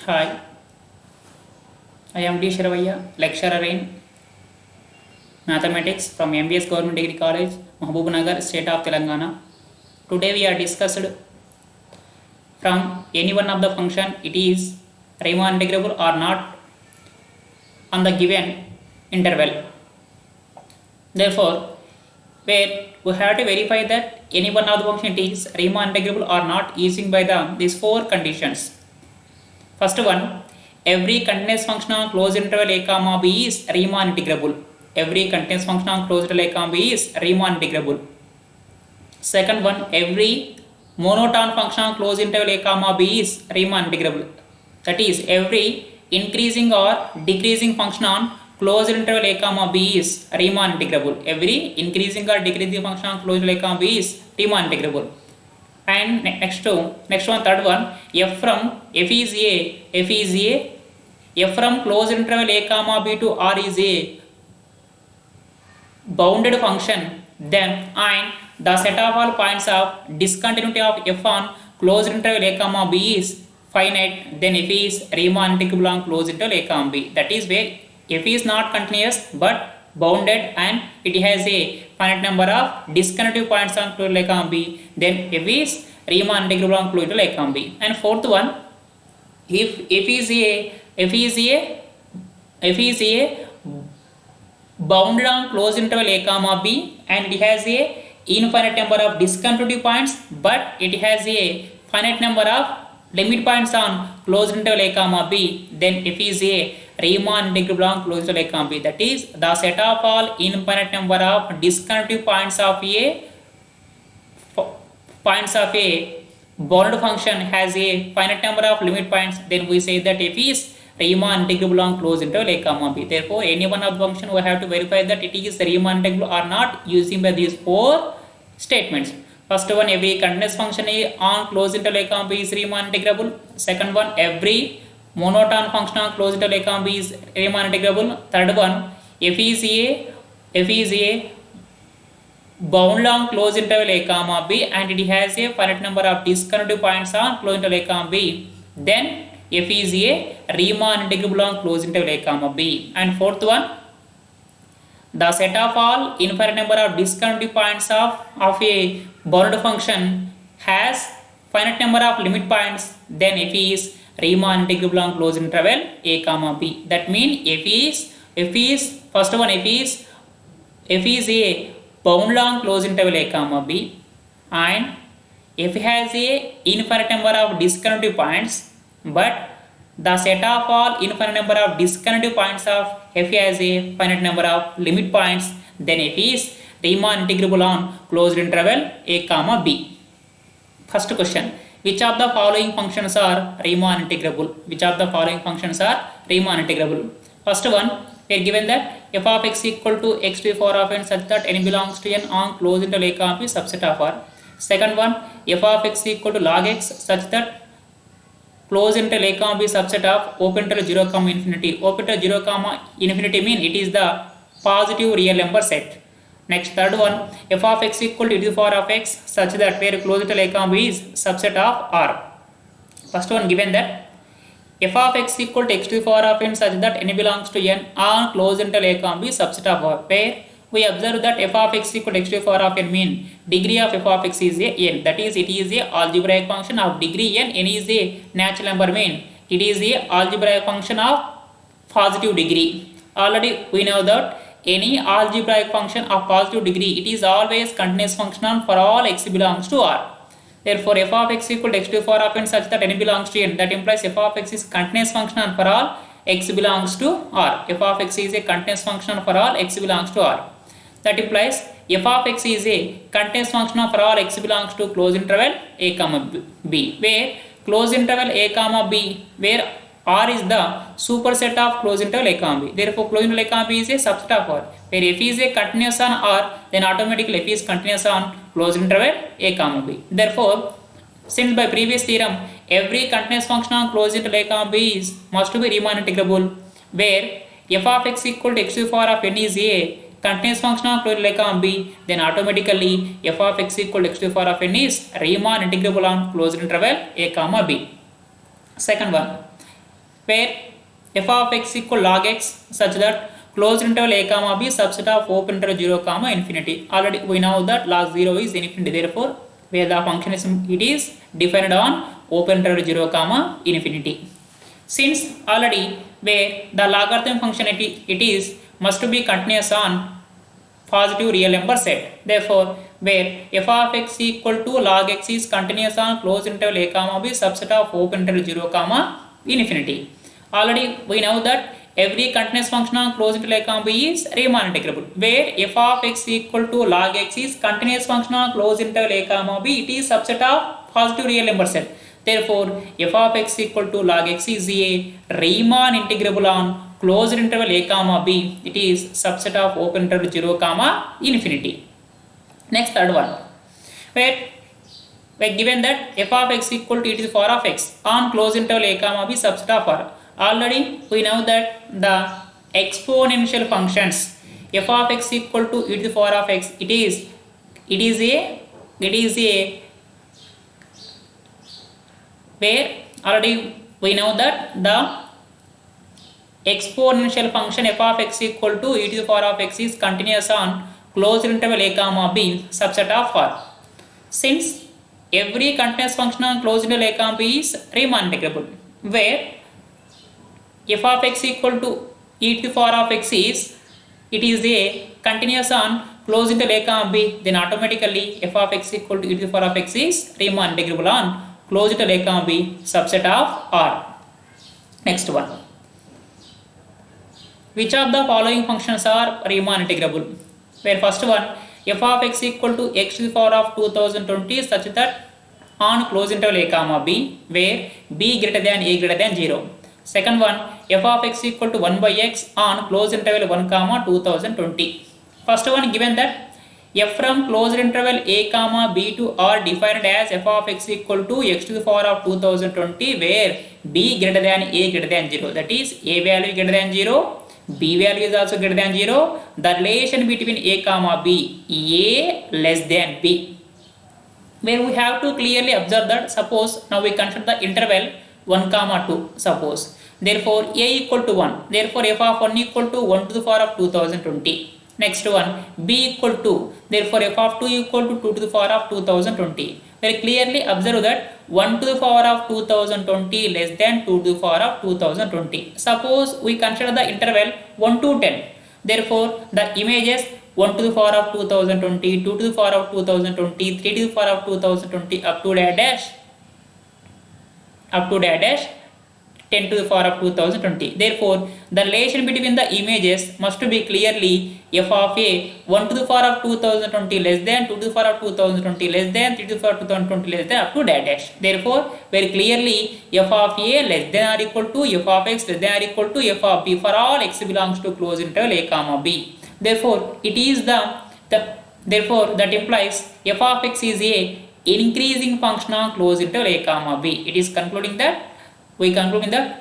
Hi, I am D. Sharavaya, lecturer in mathematics from MBS Government Degree College, Mahabubnagar, State of Telangana. Today we are discussed from any one of the function it is Riemann integrable or not on the given interval. Therefore, where we have to verify that any one of the function it is Riemann integrable or not using by these four conditions. First one, every continuous function on closed interval a comma b is Riemann integrable. Every continuous function on closed interval a comma b is Riemann integrable. Second one, every monotone function on closed interval a comma b is Riemann integrable. That is, every increasing or decreasing function on closed interval a comma b is Riemann integrable. Every increasing or decreasing function on closed interval a comma b is Riemann integrable. And next one, third one, f from closed interval a comma b to r is a bounded function, then and the set of all points of discontinuity of f on closed interval a comma b is finite, then f is Riemann integrable on closed interval a comma b. That is where f is not continuous but bounded and it has a finite number of discontinuity points on closed interval a comma b, then f is Riemann integrable on closed interval a comma b. And fourth one, if f is a bounded on closed interval a comma b and it has a infinite number of discontinuity points but it has a finite number of limit points on closed interval a comma b, then f is a Riemann integrable on closed interval a comma b. That is, the set of all infinite number of discontinuity points of a bounded function has a finite number of limit points, then we say that f is Riemann integrable on closed interval a comma b. Therefore, any one of the function we have to verify that it is Riemann integrable or not using by these four statements. First one, every continuous function on closed interval a comma b is Riemann integrable. Second one, every monotone function on closed interval a comma b is Riemann integrable. Third one, f is a bounded on closed interval a comma b and it has a finite number of discontinuity points on closed interval a comma b, then f is a Riemann integrable on closed interval a comma b. And fourth one, the set of all infinite number of discontinuity points of a bounded function has finite number of limit points, then f is Riemann integrable on closed interval a comma b. That means f is first one, f is a bounded on closed interval a comma b and f has a infinite number of discontinuity points but the set of all infinite number of discontinuity points of f has a finite number of limit points, then f is Riemann integrable on closed interval a comma b. First question, which of the following functions are Riemann integrable? Which of the following functions are Riemann integrable? First one, we are given that f of x equal to x to the power of n such that n belongs to n on closed interval a comma b subset of R. Second one, f of x equal to log x such that closed interval a comma b subset of open interval 0 comma infinity. Open interval 0 comma infinity mean it is the positive real number set. Next, third one, f of x equal to e to the power of x such that where closed interval a comma b is subset of R. First one, given that f of x equal to x to the power of n such that n belongs to n on closed interval a comma b subset of R, where we observe that f of x equal to x to the power of n mean degree of f of x is a n, that is, it is a algebraic function of degree n is a natural number mean it is a algebraic function of positive degree. Already we know that any algebraic function of positive degree it is always continuous function for all x belongs to R. Therefore, f of x equal to x to the power of n such that n belongs to n, that implies f of x is continuous function for all x belongs to R. F of x is a continuous function for all x belongs to R. That implies f of x is a continuous function for all x belongs to closed interval a comma b, where closed interval a comma b, where R is the superset of closed interval a comma b. Therefore, closed interval a comma b is a subset of R. Where f is a continuous on R, then automatically f is continuous on closed interval a comma b. Therefore, since by previous theorem every continuous function on closed interval a comma b must be Riemann integrable, where f of x equal to x to the power of n is a continuous function of closed interval a comma b, then automatically f of x equal to x to the power of n is Riemann integrable on closed interval a comma b. Second one, where f of x equal log x such that closed interval a comma b subset of open interval 0 comma infinity. Already we know that log 0 is infinity, therefore where the function is it is defined on open interval 0 comma infinity. Since already where the logarithm function it is must be continuous on positive real number set, therefore where f of x equal to log x is continuous on closed interval a comma b subset of open interval 0 comma infinity. Already we know that every continuous function on closed interval a comma b is Riemann integrable, where f of x equal to log x is continuous function on closed interval a comma b, it is subset of positive real number set. Therefore f of x equal to log x is a Riemann integrable on closed interval a comma b, it is subset of open interval 0 comma infinity. Next third one, where given that f of x equal to e to the power of x on closed interval a comma b subset of r. Already we know that the exponential functions f of x equal to e to the power of x, it is a where already we know that the exponential function f of x equal to e to the power of x is continuous on closed interval a comma b subset of r. Since every continuous function on closed interval a comma b is Riemann integrable, where f of x equal to e to the power of x is a continuous on closed interval a comma b, then automatically f of x equal to e to the power of x is Riemann integrable on closed interval a comma b subset of r. Next one, which of the following functions are Riemann integrable? Where first one, f of x equal to x to the power of 2020 such that on closed interval a comma b, where b greater than a greater than 0. Second one, f of x equal to 1 by x on closed interval 1 comma 2020. First one, given that f from closed interval a comma b to r defined as f of x equal to x to the power of 2020, where b greater than a greater than 0, that is a value greater than 0, b value is also greater than 0, the relation between a comma b, a less than b, where we have to clearly observe that suppose now we consider the interval 1 comma 2 suppose, therefore a equal to 1, therefore f of 1 equal to 1 to the power of 2020. Next one, b equal to, therefore f of 2 equal to 2 to the power of 2020. Very clearly observe that 1 to the power of 2020 less than 2 to the power of 2020. Suppose we consider the interval 1 to 10, therefore the images 1 to the power of 2020, 2 to the power of 2020, 3 to the power of 2020 up to dash 10 to the power of 2020. Therefore the relation between the images must be clearly f of a 1 to the power of 2020 less than 2 to the power of 2020 less than 3 to the power of 2020 less than up to dash. Therefore very clearly f of a less than or equal to f of x less than or equal to f of b for all x belongs to closed interval a comma b. Therefore it is therefore that implies f of x is a increasing function on closed interval a comma b. It is concluding that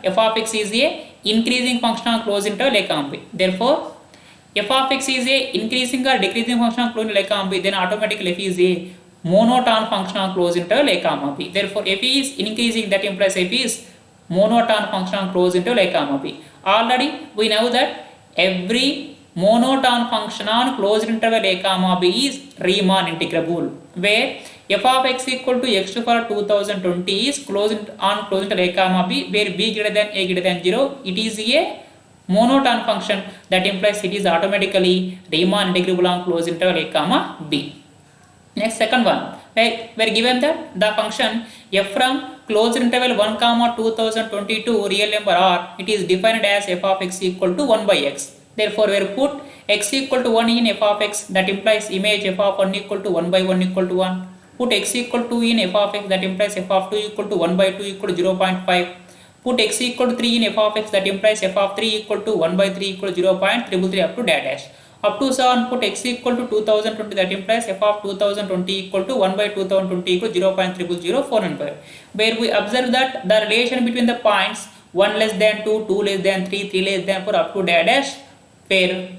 f of x is a increasing function on closed interval a comma b. Therefore f of x is a increasing or decreasing function on closed interval a comma b, then automatically f is a monotone function on closed interval a comma b. Therefore f is increasing, that implies f is monotone function on closed interval a comma b. Already we know that every monotone function on closed interval a comma b is Riemann integrable, where f of x equal to x to the power 2020 is closed interval a comma b, where b greater than a greater than 0, it is a monotone function, that implies it is automatically Riemann integrable on closed interval a comma b. Next second one, where given that the function f from closed interval 1 comma 2022 real number r, it is defined as f of x equal to 1 by x. Therefore where put x equal to 1 in f of x, that implies image f of 1 equal to 1 by 1 equal to 1. Put x equal to in f of x, that implies f of 2 equal to 1 by 2 equal to 0.5. Put x equal to 3 in f of x, that implies f of 3 equal to 1 by 3 equal to 0.333 up to dash. Up to 7, put x equal to 2020, that implies f of 2020 equal to 1 by 2020 equal to 0.000495. Where we observe that the relation between the points 1 less than 2, 2 less than 3, 3 less than 4 up to dash, where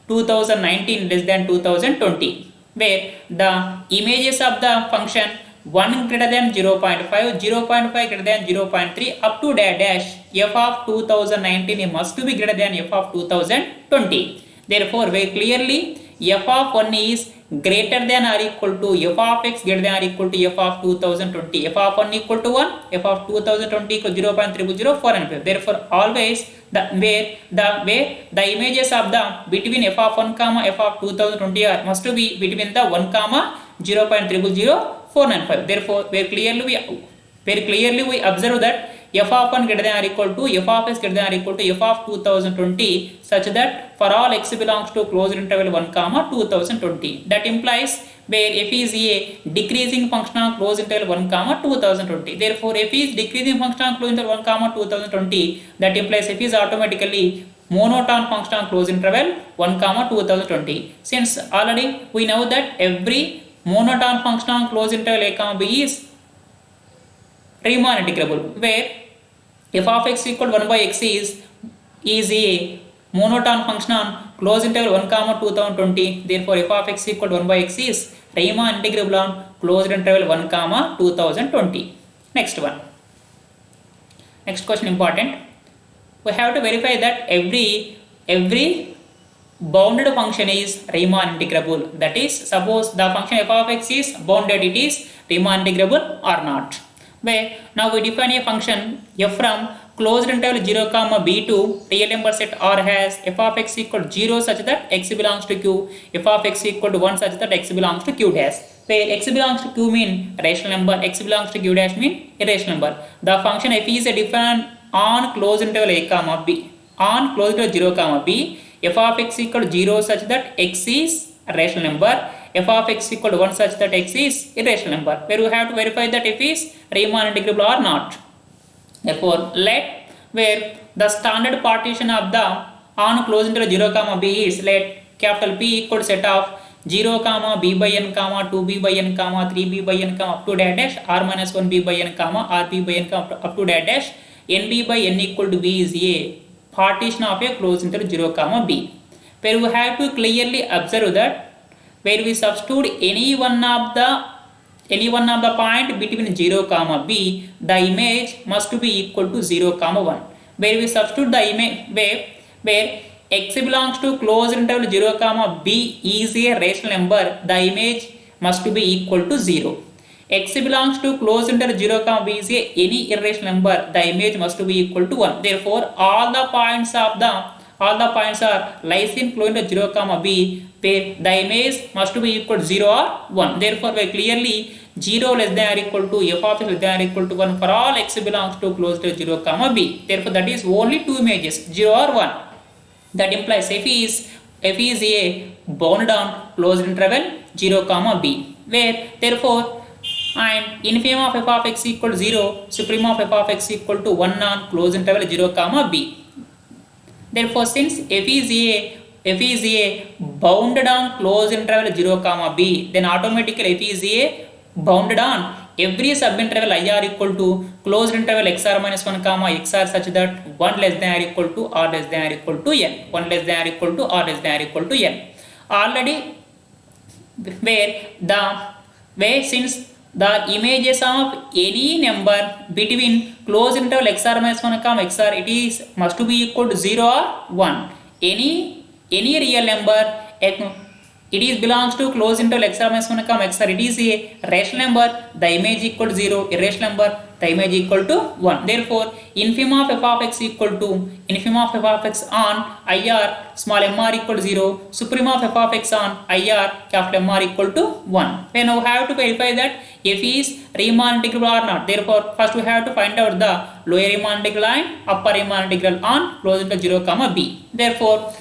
2019 less than 2020, where the images of the function 1 greater than 0.5, 0.5 greater than 0.3 up to dash dash f of 2019 must be greater than f of 2020. Therefore, very clearly f of 1 is greater than or equal to f of x greater than or equal to f of 2020. F of 1 equal to 1, f of 2020 equal to 0.0004 and 5. Therefore, always the images of the between f of 1 comma f of 2020 are must be between the 1 comma 0.000495. Therefore, very clearly we observe that f of 1 greater than or equal to f of x greater than or equal to f of 2020 such that for all x belongs to closed interval 1 comma 2020. That implies where f is a decreasing function on closed interval 1 comma 2020. Therefore, f is decreasing function on closed interval 1 comma 2020. That implies f is automatically monotone function on closed interval 1 comma 2020. Since already we know that every monotone function on closed interval a comma b is Riemann integrable, where f of x equal to 1 by x is a monotone function on closed interval 1 comma 2020. Therefore, f of x equal to 1 by x is Riemann integrable on closed interval 1 comma 2020. Next one. Next question important. We have to verify that every bounded function is Riemann integrable. That is, suppose the function f of x is bounded, it is Riemann integrable or not. Where now we define a function f from closed interval 0 comma b to real number set R has f of x equal to 0 such that x belongs to q, f of x equal to 1 such that x belongs to q dash. Where x belongs to q mean rational number, x belongs to q dash mean irrational number. The function f is defined on closed interval a comma b, on closed interval 0 comma b, f of x equal to 0 such that x is a rational number, f of x equal to 1 such that x is irrational number, where we have to verify that f is Riemann integrable or not. Therefore, let where the standard partition of the on closed interval 0 comma b is let capital P equal to set of 0 comma b by n comma 2b by n comma 3b by n comma up to dash dash r minus 1b by n comma rb by n comma up to dash dash nb by n equal to b is a partition of a closed interval 0 comma b, where we have to clearly observe that where we substitute any one of the point between 0 comma b, the image must be equal to 0 comma 1. Where we substitute the image where x belongs to closed interval 0 comma b is a rational number, the image must be equal to 0. X belongs to closed interval 0 comma b is a any irrational number, the image must be equal to 1. Therefore, all the points are lies in closed interval 0 comma b, where the image must be equal to 0 or 1. Therefore, very clearly 0 less than or equal to f of x less than or equal to 1 for all x belongs to closed interval 0 comma b. Therefore, that is only two images 0 or 1. That implies f is a bounded on closed interval 0 comma b, where therefore and infimum of f of x equal to 0, supremum of f of x equal to 1 on closed interval 0 comma b. Therefore, since f is a bounded on closed interval 0 comma b, then automatically f is a bounded on every subinterval I r equal to closed interval x r minus 1 comma x r such that 1 less than or equal to r less than or equal to n, 1 less than or equal to r less than or equal to n. Already where since the images of any number between closed interval x r minus 1 comma x r, it is must be equal to 0 or 1. Any real number it is belongs to closed interval x r minus 1 comma x r, it is a rational number, the image equal to 0, irrational number, the image equal to 1. Therefore, infimum of f of x equal to infimum of f of x on IR small mr equal to 0, supremum of f of x on IR capital mr equal to 1. We now have to verify that f is Riemann integral or not. Therefore, first we have to find out the lower Riemann integral and upper Riemann integral on closed interval 0 comma b. Therefore,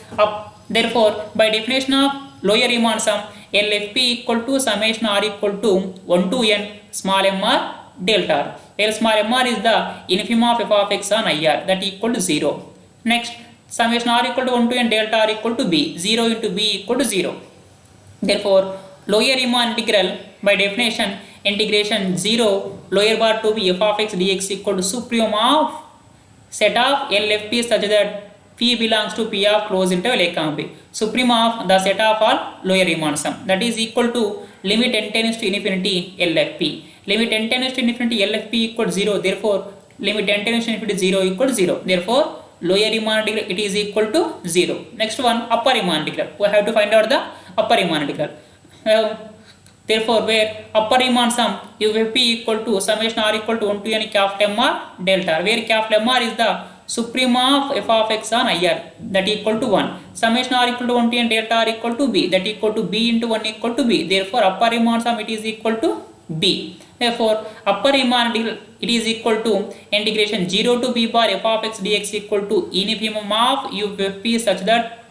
by definition of lower Riemann sum, LFP equal to summation r equal to 1 to n small mr delta r, where small mr is the infimum of f of x on IR, that equal to 0. Next, summation r equal to 1 to n delta r equal to b, 0 into b equal to 0. Therefore, lower Riemann integral by definition integration 0 lower bar to b f of x dx equal to supremum of set of LFP such that P belongs to P of closed interval a comma b, supremum of the set of all lower Riemann sum, that is equal to limit n tends to infinity LFP, limit n tends to infinity LFP equals 0, therefore limit n tends to infinity 0 equals 0, therefore lower Riemann integral it is equal to 0. Next one, upper Riemann integral, we have to find out the upper Riemann integral. Therefore where upper Riemann sum UFP equal to summation r equal to 1 to n cap lemma delta, where cap lemma is the suprema of f of x on IR, that equal to 1. Summation r equal to 1 to n delta r equal to b, that equal to b into 1 equal to b, therefore upper Riemann sum it is equal to b. Therefore upper Riemann integral it is equal to integration 0 to b bar f of x dx equal to infimum of UFP such that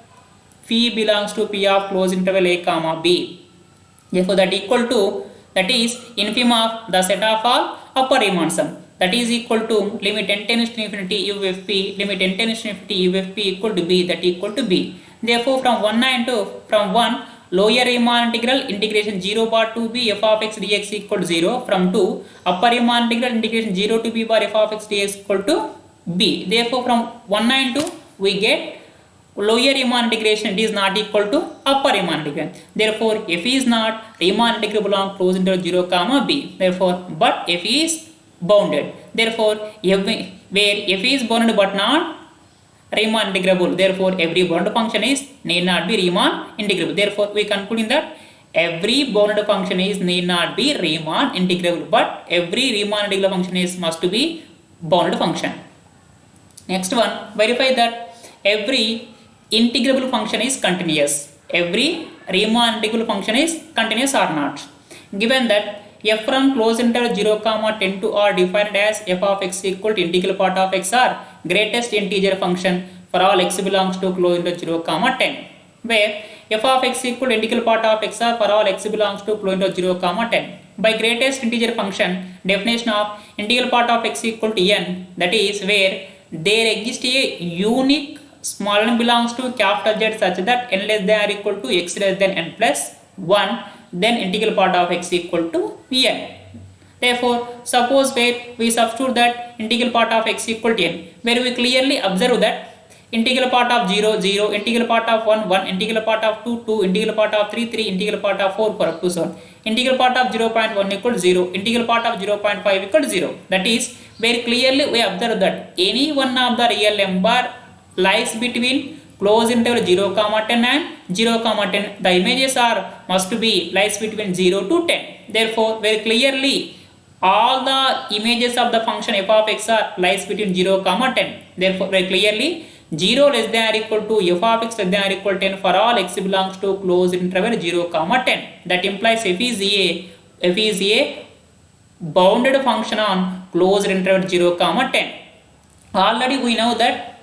phi belongs to p of closed interval a comma b. Therefore that equal to, that is infimum of the set of all upper Riemann sum, that is equal to limit n tends to infinity UFP, limit n tends to infinity UFP equal to b, that equal to b. Therefore from 1 lower Riemann integral integration 0 bar to b f of x dx equal to 0, from 2 upper Riemann integral integration 0 to b bar f of x dx equal to b. Therefore from 192 we get lower Riemann integration it is not equal to upper Riemann integral. Therefore f is not Riemann integrable on closed interval 0 comma b. Therefore but f is bounded. Therefore where f is bounded but not Riemann integrable, therefore every bounded function is need not be Riemann integrable. Therefore we conclude that every bounded function is need not be Riemann integrable, but every Riemann integrable function is must be bounded function. Next one, verify that every integrable function is continuous. Every Riemann integrable function is continuous or not. Given that f from closed interval 0 comma 10 to r defined as f of x equal to integral part of x r greatest integer function for all x belongs to closed interval 0 comma 10, where f of x equal to integral part of x r for all x belongs to closed interval 0 comma 10. By greatest integer function, definition of integral part of x equal to n, that is where there exists a unique small n belongs to capital Z such that n less than or equal to x less than n plus 1, then integral part of x equal to n. Therefore suppose where we substitute that integral part of x equal to n, where we clearly observe that integral part of 0 0, integral part of 1 1, integral part of 2 2, integral part of 3 3, integral part of 4 4 up to so on. Integral part of 0.1 equal to 0, integral part of 0.5 equal to 0. That is where clearly we observe that any one of the real number lies between closed interval 0 comma 10 and 0 comma 10. The images are must be lies between 0 to 10. Therefore very clearly all the images of the function f of x are lies between 0 comma 10. Therefore very clearly 0 less than or equal to f of x less than or equal to 10 for all x belongs to closed interval 0 comma 10. That implies f is a bounded function on closed interval 0 comma 10. Already we know that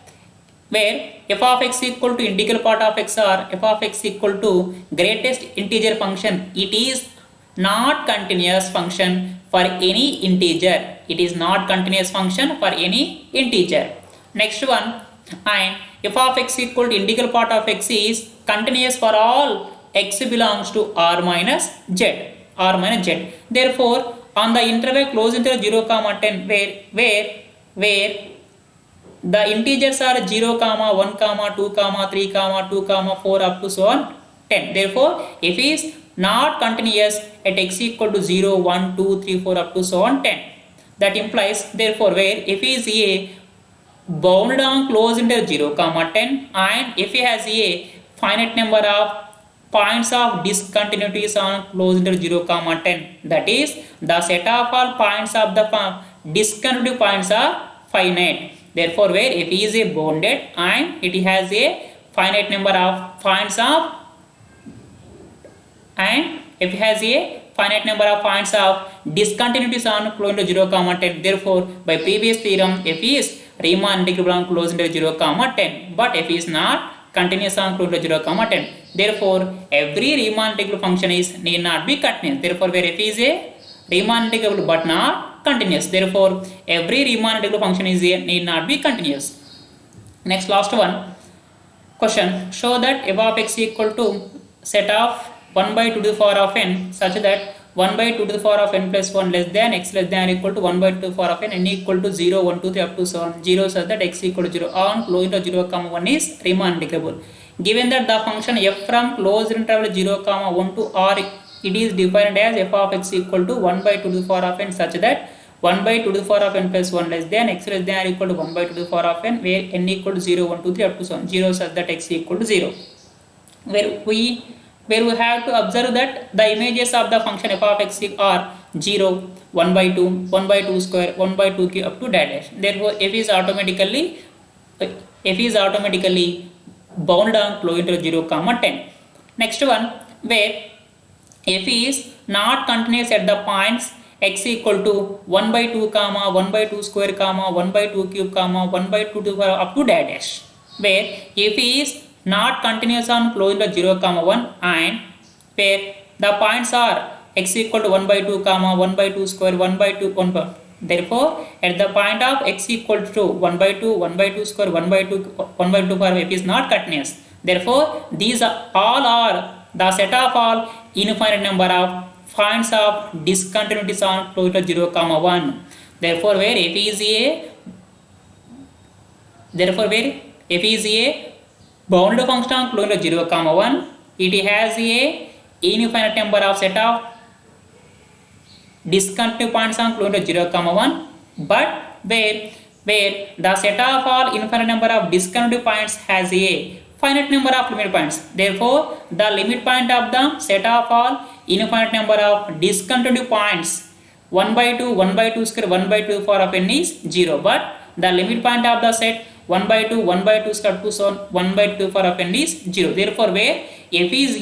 where f of x equal to integral part of x or f of x equal to greatest integer function, it is not continuous function for any integer. It is not continuous function for any integer. Next one, and f of x equal to integral part of x is continuous for all x belongs to r minus z. Therefore on the interval closed interval 0 comma 10 where the integers are 0 comma 1 comma 2 comma 3 comma 2 comma 4 up to so on 10. Therefore f is not continuous at x equal to 0 1 2 3 4 up to so on 10. That implies therefore where f is a bounded on closed interval 0 comma 10 and f has a finite number of points of discontinuities on closed interval 0 comma 10. That is the set of all points of the discontinuity points are finite. Therefore where f is a bounded and it has a finite number of points of discontinuities on closed interval 0 comma 10. Therefore by previous theorem f is Riemann integrable on closed interval 0 comma 10, but f is not continuous on closed interval 0 comma 10. Therefore every Riemann integrable function is need not be continuous. Therefore where f is a Riemann integrable but not continuous. Therefore every Riemann integrable function is a need not be continuous. Next last one question, show that f of x equal to set of 1 by 2 to the power of n such that 1 by 2 to the power of n plus 1 less than x less than or equal to 1 by 2 to the power of n equal to 0 1 2 3 up to so on 0 such that x equal to 0 on closed interval 0 comma 1 is Riemann integrable. Given that the function f from closed interval 0 comma 1 to r it is defined as f of x equal to 1 by 2 to the power of n such that 1 by 2 to the power of n plus 1 less than x less than or equal to 1 by 2 to the power of n, where n equal to 0, 1, 2, 3 up to 7, 0 such that x equal to 0. Where we have to observe that the images of the function f of x are 0, 1 by 2, 1 by 2 square, 1 by 2 cube up to dash. Therefore, f is automatically bounded on closed interval 0, 10. Next one, where f is not continuous at the points x equal to 1 by 2, 1 by 2 square, 1 by 2 cube, 1 by 2 to the power up to dash. Where f is not continuous on closed interval 0, 1 and where the points are x equal to 1 by 2, 1 by 2 square, 1 by 2, 1 by. Therefore, at the point of x equal to 1 by 2, 1 by 2 square, 1 by 2, 1 by 2 power f is not continuous. Therefore, these all are the set of all infinite number of points of discontinuities on closed interval 0, 1. Therefore, where f is a bounded function on closed interval 0, 1, it has a infinite number of set of discontinuous points on closed interval 0, 1, but where the set of all infinite number of discontinuous points has a finite number of limit points. Therefore, the limit point of the set of all infinite number of discontinuous points 1 by 2, 1 by 2 square, 1 by 2 power of n is 0, but the limit point of the set 1 by 2, 1 by 2 square, 2 so 1 by 2 power of n is 0. Therefore, where f is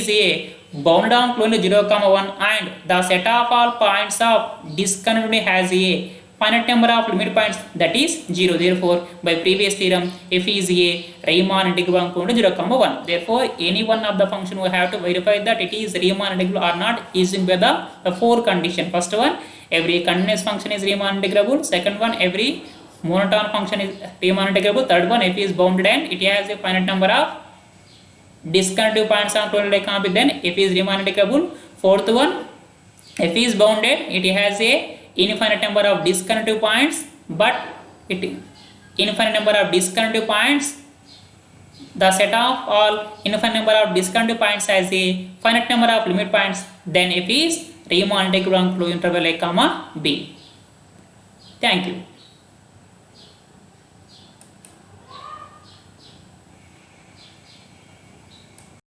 a bounded on closed 0, 1 and the set of all points of discontinuity has a finite number of limit points, that is 0. Therefore, by previous theorem, f is a Riemann integral on closed 0, 1. Therefore, any one of the function we have to verify that it is Riemann integral or not using by the 4 condition. First one, every continuous function is Riemann integrable. Second one, every monotone function is Riemann integrable. Third one, f is bounded and it has a finite number of discontinuous points on closed 0, then f is Riemann integrable. Fourth one, f is bounded, it has a infinite number of discontinuous points, but infinite number of discontinuous points, the set of all infinite number of discontinuous points has a finite number of limit points, then f is Riemann integral on closed interval a, b. Thank you.